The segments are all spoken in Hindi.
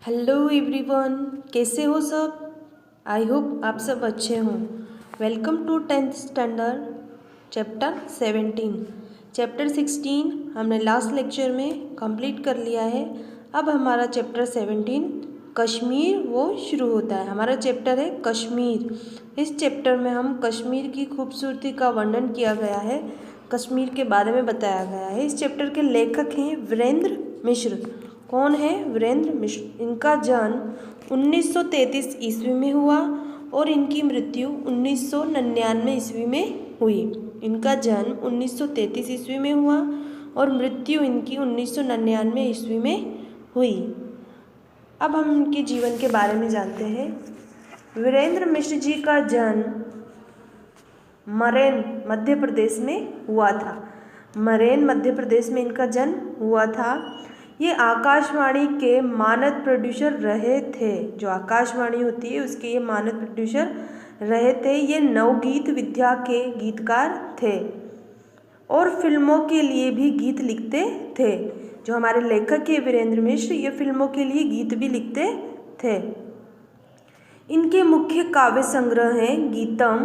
हेलो एवरीवन, कैसे हो सब। आई होप आप सब अच्छे हों। Welcome to 10th standard chapter 17। Chapter 16 हमने लास्ट लेक्चर में कंप्लीट कर लिया है। अब हमारा चैप्टर 17 कश्मीर वो शुरू होता है। हमारा चैप्टर है कश्मीर। इस चैप्टर में हम कश्मीर की खूबसूरती का वर्णन किया गया है, कश्मीर के बारे में बताया गया है। इस चैप्टर के लेखक हैं वीरेंद्र मिश्र। कौन है? वीरेंद्र मिश्र। इनका जन्म 1933 ईस्वी में हुआ और इनकी मृत्यु 1999 ईस्वी में हुई। इनका जन्म 1933 ईस्वी में हुआ और मृत्यु इनकी 1999 ईस्वी में हुई। अब हम इनके जीवन के बारे में जानते हैं। वीरेंद्र मिश्र जी का जन्म मरेन मध्य प्रदेश में हुआ था। मरेन मध्य प्रदेश में इनका जन्म हुआ था। ये आकाशवाणी के मानद प्रोड्यूसर रहे थे। जो आकाशवाणी होती है उसके ये मानद प्रोड्यूसर रहे थे। ये नवगीत विद्या के गीतकार थे और फिल्मों के लिए भी गीत लिखते थे। जो हमारे लेखक है वीरेंद्र मिश्र, ये फिल्मों के लिए गीत भी लिखते थे। इनके मुख्य काव्य संग्रह हैं गीतम,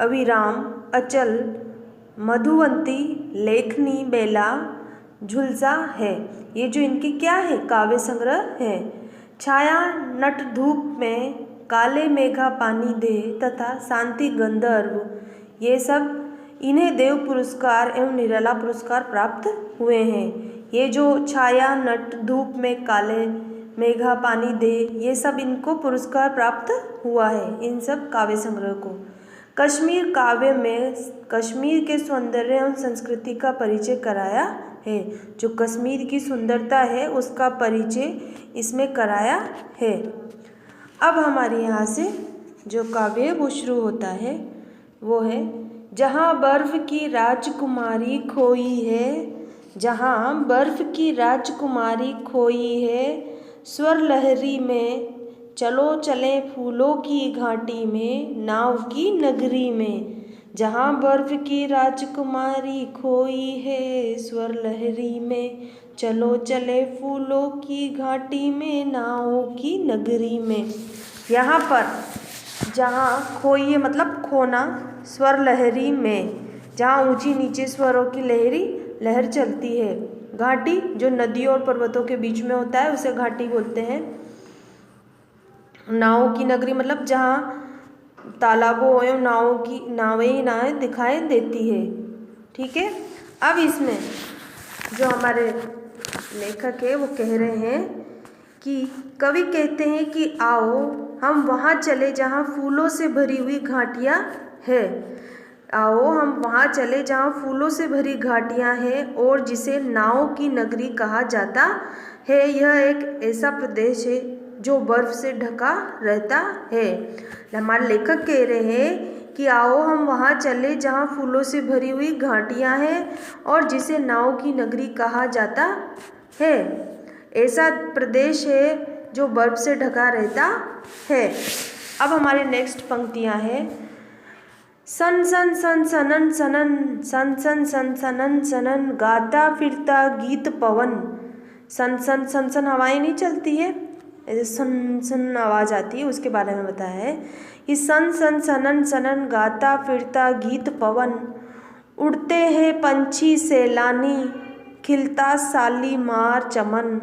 अविराम, अचल, मधुवंती, लेखनी, बेला, झुलसा है। ये जो इनके क्या है? काव्य संग्रह है। छाया, नट धूप में, काले मेघा पानी दे तथा शांति गंधर्व, ये सब इन्हें देव पुरस्कार एवं निराला पुरस्कार प्राप्त हुए हैं। ये जो छाया, नट धूप में, काले मेघा पानी दे, ये सब इनको पुरस्कार प्राप्त हुआ है, इन सब काव्य संग्रह को। कश्मीर काव्य में कश्मीर के सौंदर्य एवं संस्कृति का परिचय कराया है। जो कश्मीर की सुंदरता है उसका परिचय इसमें कराया है। अब हमारे यहाँ से जो काव्य वो शुरू होता है वो है जहाँ बर्फ़ की राजकुमारी खोई है, जहाँ बर्फ़ की राजकुमारी खोई है, स्वर लहरी में चलो चले फूलों की घाटी में, नाव की नगरी में। जहाँ बर्फ़ की राजकुमारी खोई है, स्वर लहरी में चलो चले फूलों की घाटी में, नाव की नगरी में। यहाँ पर जहाँ खोई है मतलब खोना, स्वर लहरी में जहाँ ऊंची नीचे स्वरों की लहर चलती है। घाटी जो नदियों और पर्वतों के बीच में होता है उसे घाटी बोलते हैं। नाव की नगरी मतलब जहाँ तालाबों एवं नावें दिखाई देती है। ठीक है। अब इसमें जो हमारे लेखक है वो कह रहे हैं कि कवि कहते हैं कि आओ हम वहाँ चले जहाँ फूलों से भरी हुई घाटियाँ है। आओ हम वहाँ चले जहाँ फूलों से भरी घाटियाँ हैं और जिसे नाव की नगरी कहा जाता है। यह एक ऐसा प्रदेश है जो बर्फ से ढका रहता है। हमारे लेखक कह रहे हैं कि आओ हम वहाँ चले जहाँ फूलों से भरी हुई घाटियाँ हैं और जिसे नाव की नगरी कहा जाता है। ऐसा प्रदेश है जो बर्फ से ढका रहता है। अब हमारे नेक्स्ट पंक्तियाँ हैं। सन सन सन सनन सनन, सन सन सन सनन सनन, गाता फिरता गीत पवन। सन सन सन सन हवाएं नहीं चलती है, ऐसे सन सन आवाज़ आती है, उसके बारे में बताया है कि सन सन सनन सनन, गाता फिरता गीत पवन। उड़ते हैं पंछी सैलानी, खिलता शालीमार चमन।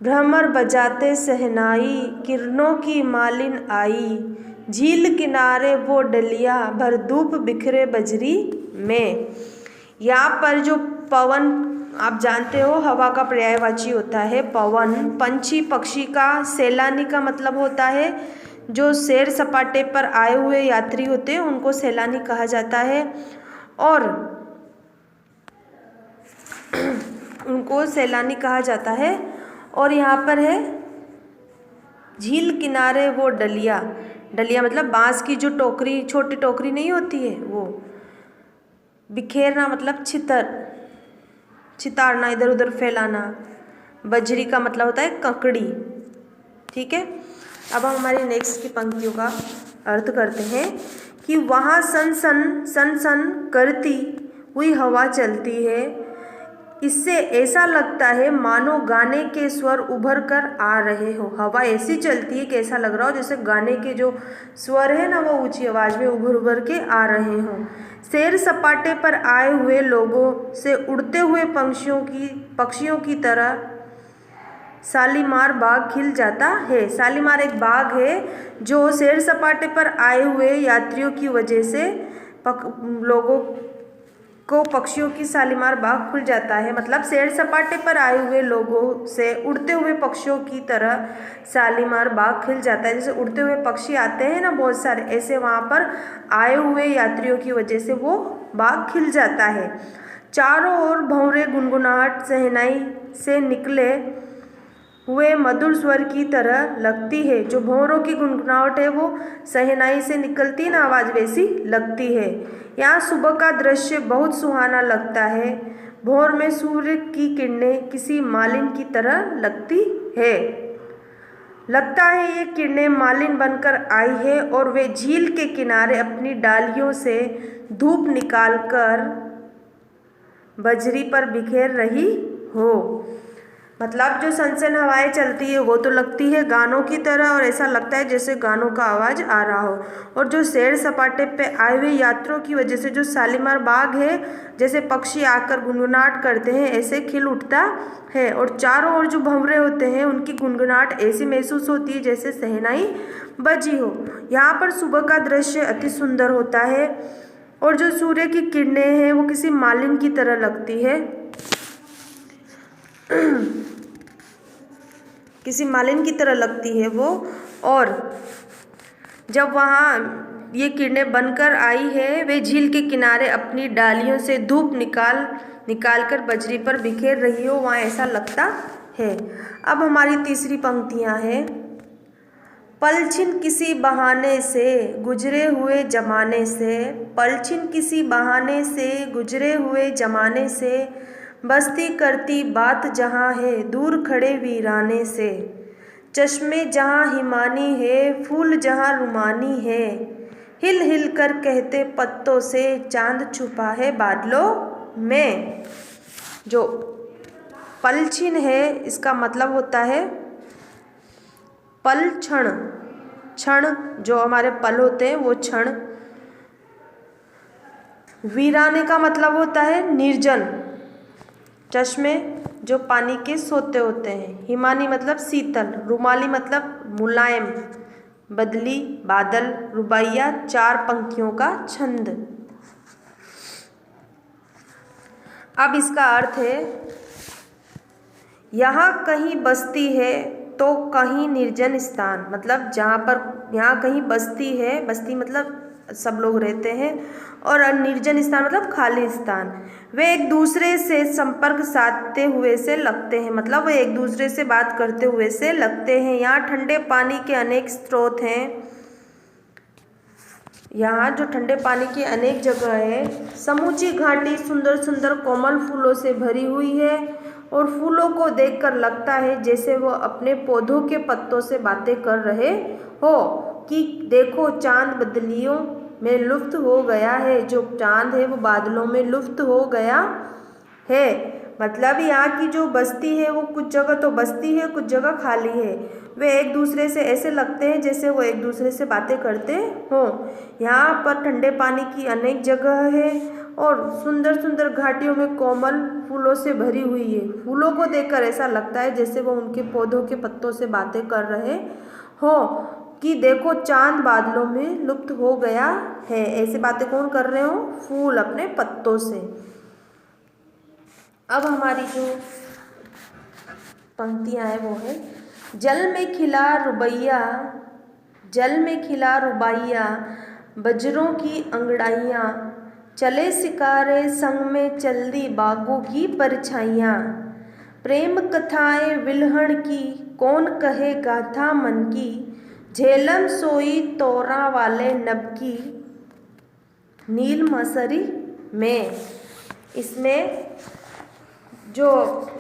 भ्रमर बजाते सहनाई, किरणों की मालिन आई। झील किनारे वो डलिया, भर धूप बिखरे बजरी में। यहाँ पर जो पवन आप जानते हो हवा का पर्यायवाची होता है पवन। पंछी पक्षी का, सैलानी का मतलब होता है जो सैर सपाटे पर आए हुए यात्री होते हैं उनको सैलानी कहा जाता है और उनको सैलानी कहा जाता है। और यहाँ पर है झील किनारे वो डलिया। डलिया मतलब बांस की जो टोकरी, छोटी टोकरी नहीं होती है वो। बिखेरना मतलब छितारना, इधर उधर फैलाना। बजरी का मतलब होता है ककड़ी। ठीक है। अब हम हमारी नेक्स्ट की पंक्तियों का अर्थ करते हैं कि वहाँ सन सन सन सन करती हुई हवा चलती है, इससे ऐसा लगता है मानो गाने के स्वर उभर कर आ रहे हो। हवा ऐसी चलती है कि ऐसा लग रहा हो जैसे गाने के जो स्वर है ना वो ऊंची आवाज में उभर उभर के आ रहे हों। सैर सपाटे पर आए हुए लोगों से उड़ते हुए पक्षियों की तरह शालीमार बाग खिल जाता है। शालीमार एक बाग है जो सैर सपाटे पर आए हुए यात्रियों की वजह से लोगों को पक्षियों की शालीमार बाग खुल जाता है। मतलब सैर सपाटे पर आए हुए लोगों से उड़ते हुए पक्षियों की तरह शालीमार बाग खिल जाता है। जैसे उड़ते हुए पक्षी आते हैं ना बहुत सारे, ऐसे वहाँ पर आए हुए यात्रियों की वजह से वो बाग खिल जाता है। चारों ओर भंवरे गुनगुनाहट शहनाई से निकले हुए मधुर स्वर की तरह लगती है। जो भंवरों की गुनगुनाहट है वो शहनाई से निकलती है ना आवाज़, वैसी लगती है। यहाँ सुबह का दृश्य बहुत सुहाना लगता है। भोर में सूर्य की किरणें किसी मालिन की तरह लगती है। लगता है ये किरणें मालिन बनकर आई है और वे झील के किनारे अपनी डालियों से धूप निकालकर बजरी पर बिखेर रही हो। मतलब जो सनसन हवाएं चलती है वो तो लगती है गानों की तरह और ऐसा लगता है जैसे गानों का आवाज़ आ रहा हो। और जो सैर सपाटे पे आए हुए यात्रियों की वजह से जो शालीमार बाग है जैसे पक्षी आकर गुनगुनाहट करते हैं ऐसे खिल उठता है। और चारों ओर जो भंवरे होते हैं उनकी गुनगुनाहट ऐसी महसूस होती है जैसे शहनाई बजी हो। यहाँ पर सुबह का दृश्य अति सुंदर होता है और जो सूर्य की किरणें हैं वो किसी मालिन की तरह लगती है किसी मालिन की तरह लगती है वो। और जब वहाँ ये किरणें बनकर आई है वे झील के किनारे अपनी डालियों से धूप निकाल कर बजरी पर बिखेर रही हो, वहाँ ऐसा लगता है। अब हमारी तीसरी पंक्तियाँ हैं। पलछिन किसी बहाने से गुजरे हुए जमाने से, पलछिन किसी बहाने से गुजरे हुए जमाने से, बस्ती करती बात जहाँ है दूर खड़े वीराने से। चश्मे जहाँ हिमानी है, फूल जहाँ रुमानी है, हिल हिल कर कहते पत्तों से चांद छुपा है बादलों में। जो पलछिन है इसका मतलब होता है पल क्षण, क्षण जो हमारे पल होते हैं वो क्षण। वीराने का मतलब होता है निर्जन। चश्मे जो पानी के सोते होते हैं। हिमानी मतलब शीतल। रुमाली मतलब मुलायम। बदली बादल। रुबाइया चार पंक्तियों का छंद। अब इसका अर्थ है यहाँ कहीं बस्ती है तो कहीं निर्जन स्थान। मतलब जहाँ पर यहाँ कहीं बस्ती है, बस्ती मतलब सब लोग रहते हैं, और निर्जन स्थान मतलब खाली स्थान। वे एक दूसरे से संपर्क साधते हुए से लगते हैं। मतलब वे एक दूसरे से बात करते हुए से लगते हैं। यहाँ ठंडे पानी के अनेक स्रोत हैं। यहाँ जो ठंडे पानी की अनेक जगह है। समूची घाटी सुंदर सुंदर कोमल फूलों से भरी हुई है और फूलों को देखकर लगता है जैसे वो अपने पौधों के पत्तों से बातें कर रहे हो कि देखो चांद बदलियों में लुप्त हो गया है। जो चांद है वो बादलों में लुप्त हो गया है। मतलब यहाँ की जो बस्ती है वो कुछ जगह तो बस्ती है, कुछ जगह खाली है। वे एक दूसरे से ऐसे लगते हैं जैसे वो एक दूसरे से बातें करते हों। यहाँ पर ठंडे पानी की अनेक जगह है और सुंदर सुंदर घाटियों में कोमल फूलों से भरी हुई है। फूलों को देखकर ऐसा लगता है जैसे वो उनके पौधों के पत्तों से बातें कर रहे हो कि देखो चांद बादलों में लुप्त हो गया है। ऐसे बातें कौन कर रहे हो? फूल अपने पत्तों से। अब हमारी जो पंक्तियाँ हैं वो है जल में खिला रुबैया, जल में खिला रुबाइया, बजरों की अंगड़ाइयाँ, चले सिकारे संग में चल दी बागों की परछाइयाँ। प्रेम कथाएं विलहण की कौन कहे गाथा मन की, झेलम सोई तोरा वाले नब की नील मसरी में। इसमें जो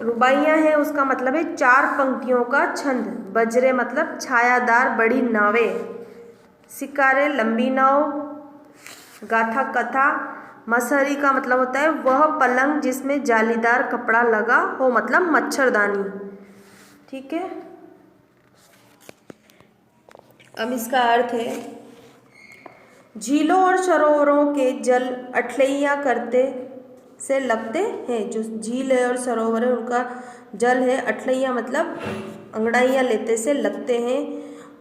रुबाइयाँ हैं उसका मतलब है चार पंक्तियों का छंद। बजरे मतलब छायादार बड़ी नावें, सिकारे लंबी नाव, गाथा कथा, मसहरी का मतलब होता है वह पलंग जिसमें जालीदार कपड़ा लगा हो, मतलब मच्छरदानी। ठीक है, अब इसका अर्थ है झीलों और सरोवरों के जल अठलैया करते से लगते हैं। जो झील है और सरोवर है उनका जल है अठलैया मतलब अंगड़ाइयाँ लेते से लगते हैं।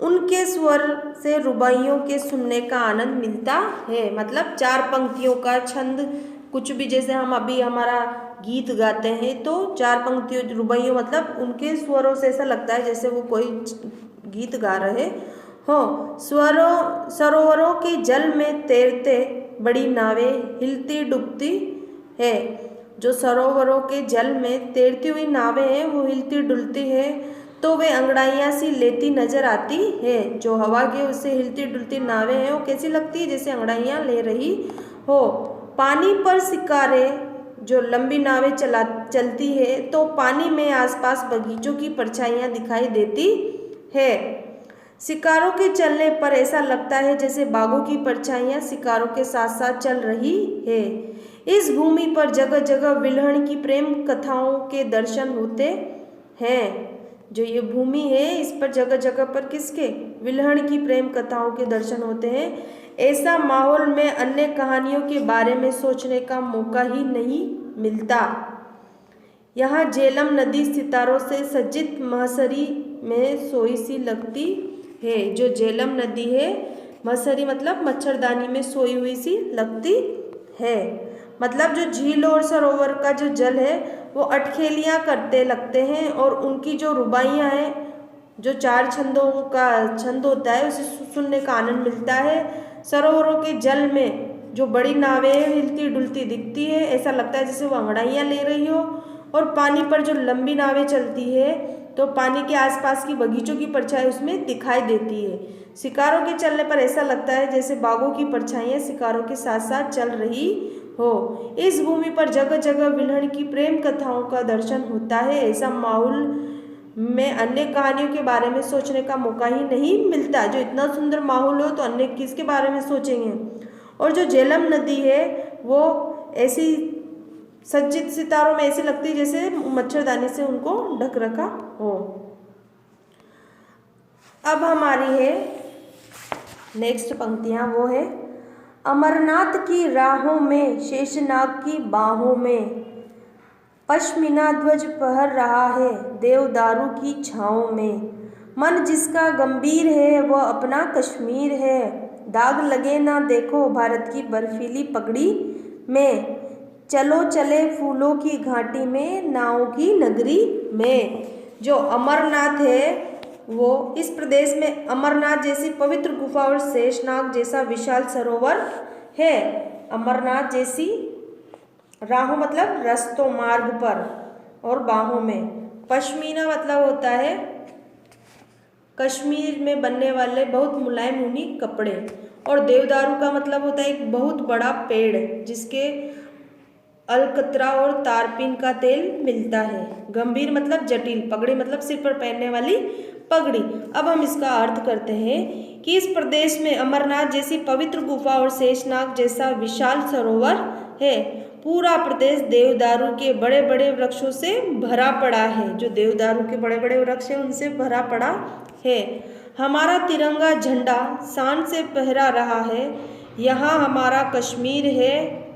उनके स्वर से रुबाइयों के सुनने का आनंद मिलता है, मतलब चार पंक्तियों का छंद कुछ भी, जैसे हम अभी हमारा गीत गाते हैं तो चार पंक्तियों रुबाइयों मतलब उनके स्वरों से ऐसा लगता है जैसे वो कोई गीत गा रहे हो। स्वरों सरोवरों के जल में तैरते बड़ी नावें हिलती डुबती है। जो सरोवरों के जल में तैरती हुई नावें हैं वो हिलती डुलती है तो वे अंगड़ाइयाँ सी लेती नजर आती है। जो हवा के उससे हिलती डुलती नावें हैं वो कैसी लगती है, जैसे अंगड़ाइयाँ ले रही हो। पानी पर शिकारे जो लंबी नावें चलती है तो पानी में आसपास बगीचों की परछाइयाँ दिखाई देती है। शिकारों के चलने पर ऐसा लगता है जैसे बागों की परछाइयाँ शिकारों के साथ साथ चल रही है। इस भूमि पर जगह जगह विल्हण की प्रेम कथाओं के दर्शन होते हैं। जो ये भूमि है इस पर जगह जगह पर किसके, विल्हण की प्रेम कथाओं के दर्शन होते हैं। ऐसा माहौल में अन्य कहानियों के बारे में सोचने का मौका ही नहीं मिलता। यहाँ झेलम नदी सितारों से सज्जित मसहरी में सोई सी लगती है। जो झेलम नदी है, मसहरी मतलब मच्छरदानी में सोई हुई सी लगती है। मतलब जो झील और सरोवर का जो जल है वो अटखेलियाँ करते लगते हैं और उनकी जो रुबाइयाँ हैं, जो चार छंदों का छंद होता है उसे सुनने का आनंद मिलता है। सरोवरों के जल में जो बड़ी नावें हिलती डुलती दिखती है, ऐसा लगता है जैसे वो अंगड़ाइयाँ ले रही हो। और पानी पर जो लंबी नावें चलती है तो पानी के आसपास की बगीचों की परछाई उसमें दिखाई देती है। शिकारों के चलने पर ऐसा लगता है जैसे बागों की परछाइयाँ शिकारों के साथ साथ चल रही हो। इस भूमि पर जगह जगह विल्हण की प्रेम कथाओं का दर्शन होता है। ऐसा माहौल में अन्य कहानियों के बारे में सोचने का मौका ही नहीं मिलता। जो इतना सुंदर माहौल हो तो अन्य किसके बारे में सोचेंगे। और जो झेलम नदी है वो ऐसी सज्जित सितारों में ऐसी लगती है जैसे मच्छरदानी से उनको ढक रखा हो। अब हमारी है नेक्स्ट पंक्तियाँ, वो है अमरनाथ की राहों में शेषनाग की बाहों में पश्मीना ध्वज फहर रहा है देवदारू की छाँव में। मन जिसका गंभीर है वह अपना कश्मीर है, दाग लगे ना देखो भारत की बर्फीली पगड़ी में। चलो चले फूलों की घाटी में नावों की नगरी में। जो अमरनाथ है वो इस प्रदेश में अमरनाथ जैसी पवित्र गुफा और शेषनाग जैसा विशाल सरोवर है। अमरनाथ जैसी राहों मतलब रस्तों मार्ग पर, और बाहों में पश्मीना मतलब होता है कश्मीर में बनने वाले बहुत मुलायम ऊनी कपड़े, और देवदारू का मतलब होता है एक बहुत बड़ा पेड़ जिसके अलकतरा और तारपीन का तेल मिलता है। गंभीर मतलब जटिल, पगड़ी मतलब सिर पर पहनने वाली पगड़ी। अब हम इसका अर्थ करते हैं कि इस प्रदेश में अमरनाथ जैसी पवित्र गुफा और शेषनाग जैसा विशाल सरोवर है। पूरा प्रदेश देवदारू के बड़े बड़े वृक्षों से भरा पड़ा है। जो देवदारू के बड़े बड़े वृक्ष हैं उनसे भरा पड़ा है। हमारा तिरंगा झंडा शान से फहरा रहा है, यहाँ हमारा कश्मीर है।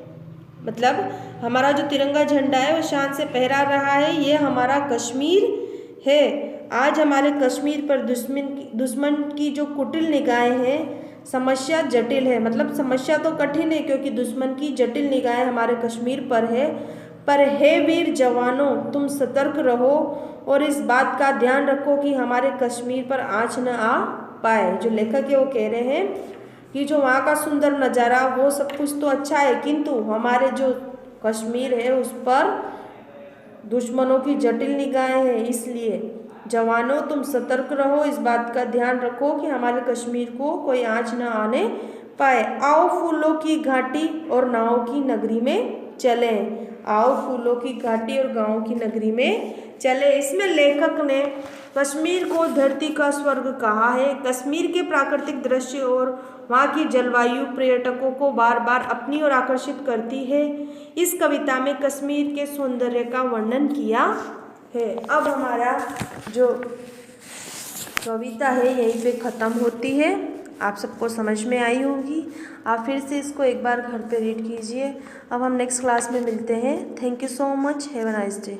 मतलब हमारा जो तिरंगा झंडा है वो शान से फहरा रहा है, ये हमारा कश्मीर है। आज हमारे कश्मीर पर दुश्मन की जो कुटिल निगाहें हैं, समस्या जटिल है। मतलब समस्या तो कठिन है क्योंकि दुश्मन की जटिल निगाहें हमारे कश्मीर पर है। पर हे वीर जवानों तुम सतर्क रहो और इस बात का ध्यान रखो कि हमारे कश्मीर पर आँच न आ पाए। जो लेखक है वो कह रहे हैं कि जो वहाँ का सुंदर नज़ारा वो सब कुछ तो अच्छा है, किंतु हमारे जो कश्मीर है उस पर दुश्मनों की जटिल निगाहें हैं। इसलिए जवानों तुम सतर्क रहो, इस बात का ध्यान रखो कि हमारे कश्मीर को कोई आँच न आने पाए। आओ फूलों की घाटी और नावों की नगरी में चलें। आओ फूलों की घाटी और गाँव की नगरी में चले, इसमें लेखक ने कश्मीर को धरती का स्वर्ग कहा है। कश्मीर के प्राकृतिक दृश्य और वहाँ की जलवायु पर्यटकों को बार बार अपनी ओर आकर्षित करती है। इस कविता में कश्मीर के सौंदर्य का वर्णन किया है। अब हमारा जो कविता है यहीं पे ख़त्म होती है। आप सबको समझ में आई होगी। आप फिर से इसको एक बार घर पे रीड कीजिए। अब हम नेक्स्ट क्लास में मिलते हैं। Thank you so much. Have a nice day.